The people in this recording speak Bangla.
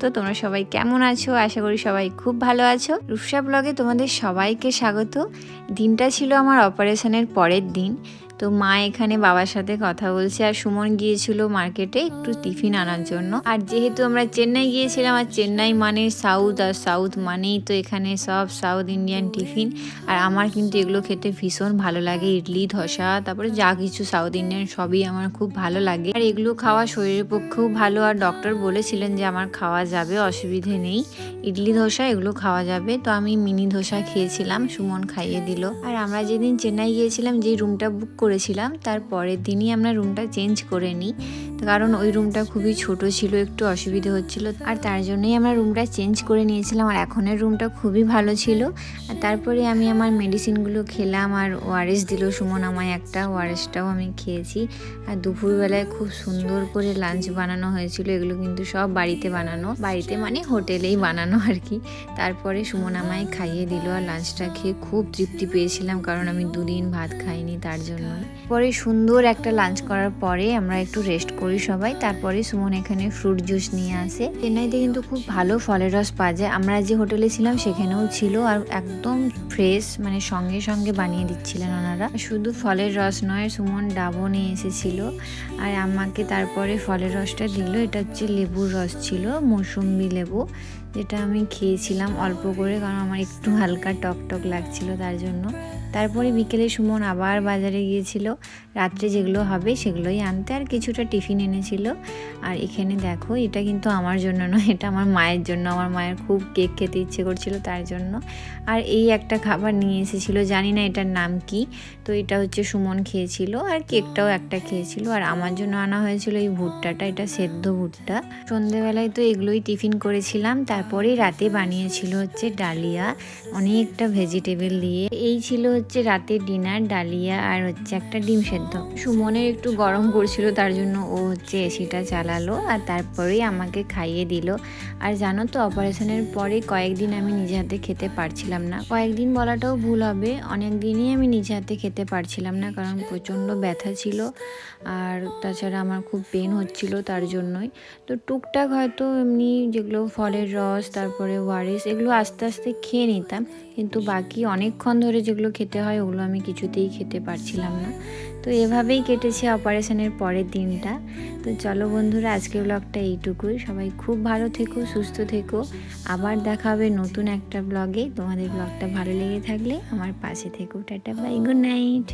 তো তোমরা সবাই কেমন আছো? আশা করি সবাই খুব ভালো আছো। রূপসা ব্লগে তোমাদের সবাইকে স্বাগত। দিনটা ছিল আমার অপারেশনের পরের দিন। তো মা এখানে বাবার সাথে কথা বলছে, আর সুমন গিয়েছিল মার্কেটে একটু টিফিন আনার জন্য। আর যেহেতু আমরা চেন্নাই গিয়েছিলাম, আর চেন্নাই মানে সাউথ, আর সাউথ মানেই তো এখানে সব সাউথ ইন্ডিয়ান টিফিন। আর আমার কিন্তু এগুলো খেতে ভীষণ ভালো লাগে, ইডলি, ধোসা, তারপরে যা কিছু সাউথ ইন্ডিয়ান সবই আমার খুব ভালো লাগে। আর এগুলো খাওয়া শরীরের পক্ষেও ভালো, আর ডক্টর বলেছিলেন যে আমার খাওয়া যাবে, অসুবিধে নেই। ইডলি ধোসা এগুলো খাওয়া যাবে। তো আমি মিনি ধোসা খেয়েছিলাম, সুমন খাইয়ে দিল। আর আমরা যেদিন চেন্নাই গিয়েছিলাম, যে রুমটা বুক করেছিলাম তার পরের দিনই আমরা রুমটা চেঞ্জ করে নিই, কারণ ওই রুমটা খুবই ছোট ছিল, একটু অসুবিধে হচ্ছিল। আর তার জন্যই আমরা রুমটা চেঞ্জ করে নিয়েছিলাম। আর এখনের রুমটা খুবই ভালো ছিল। আর তারপরে আমি আমার মেডিসিনগুলো খেলাম, আর ওআরএস দিল সুমন আমায় একটা, ওআরএসটাও আমি খেয়েছি। আর দুপুরবেলায় খুব সুন্দর করে লাঞ্চ বানানো হয়েছিল। এগুলো কিন্তু সব বাড়িতে বানানো, বাড়িতে মানে হোটেলেই বানানো আর কি। তারপরে সুমন আমায় খাইয়ে দিল, আর লাঞ্চটা খেয়ে খুব তৃপ্তি পেয়েছিলাম, কারণ আমি দুদিন ভাত খাইনি তার জন্য। পরে সুন্দর একটা লাঞ্চ করার পরে আমরা একটু রেস্ট করি সবাই। তারপরে সুমন এখানে ফ্রুট জুস নিয়ে আসে। চেন্নাইতে কিন্তু খুব ভালো ফলের রস পাওয়া যায়। আমরা যে হোটেলে ছিলাম সেখানেও ছিল, আর একদম ফ্রেশ, মানে সঙ্গে সঙ্গে বানিয়ে দিচ্ছিলেন ওনারা। শুধু ফলের রস নয়, সুমন ডাবও নিয়ে এসেছিল, আর আমাকে তারপরে ফলের রসটা দিল। এটা হচ্ছে লেবুর রস ছিল, মৌসুম্বি লেবু, যেটা আমি খেয়েছিলাম অল্প করে, কারণ আমার একটু হালকা টক টক লাগছিল তার জন্য। তারপরে বিকেলে সুমন আবার বাজারে গিয়েছিল রাত্রে যেগুলো হবে সেগুলোই আনতে, আর কিছুটা টিফিন এনেছিল। আর এখানে দেখো, এটা কিন্তু আমার জন্য নয়, এটা আমার মায়ের জন্য। আমার মায়ের খুব কেক খেতে ইচ্ছে করছিল তার জন্য। আর এই একটা খাবার নিয়ে এসেছিলো, জানি না এটার নাম কি। তো এটা হচ্ছে সুমন খেয়েছিল, আর কেকটাও একটা খেয়েছিল। আর আমার জন্য আনা হয়েছিল এই ভুট্টাটা, এটা সেদ্ধ ভুট্টা। সন্ধেবেলায় তো এগুলোই টিফিন করেছিলাম। তারপরে রাতে বানিয়েছিল হচ্ছে ডালিয়া, অনেকটা ভেজিটেবল দিয়ে। এই ছিল হচ্ছে রাতের ডিনার, ডালিয়া আর হচ্ছে একটা ডিম সেদ্ধ। সুমনের একটু গরম করছিল, তার জন্য ও হচ্ছে এসিটা চালালো, আর তারপরেই আমাকে খাইয়ে দিল। আর জানো তো, অপারেশনের পরে কয়েকদিন আমি নিজে হাতে খেতে পারছিলাম না। কয়েকদিন বলাটাও ভুল হবে, অনেক দিনই আমি নিজে হাতে খেতে পারছিলাম না, কারণ প্রচণ্ড ব্যথা ছিল, আর তাছাড়া আমার খুব পেন হচ্ছিল তার জন্যই। তো টুকটাক হয়তো এমনি যেগুলো ফলের রস, তারপরে ওআরএস, এগুলো আস্তে আস্তে খেয়ে নিতাম, কিন্তু বাকি অনেকক্ষণ ধরে যেগুলো খেতে হয় ওগুলো আমি কিছুতেই খেতে পারছিলাম না। তো এভাবেই কেটেছে অপারেশনের পরের দিনটা। তো চলো বন্ধুরা, আজকের ব্লগটা এইটুকুই। সবাই খুব ভালো থেকো, সুস্থ থেকো। আবার দেখা হবে নতুন একটা ব্লগে। তোমাদের ব্লগটা ভালো লেগে থাকলে আমার পাশে থেকো। Tata, bye, good night.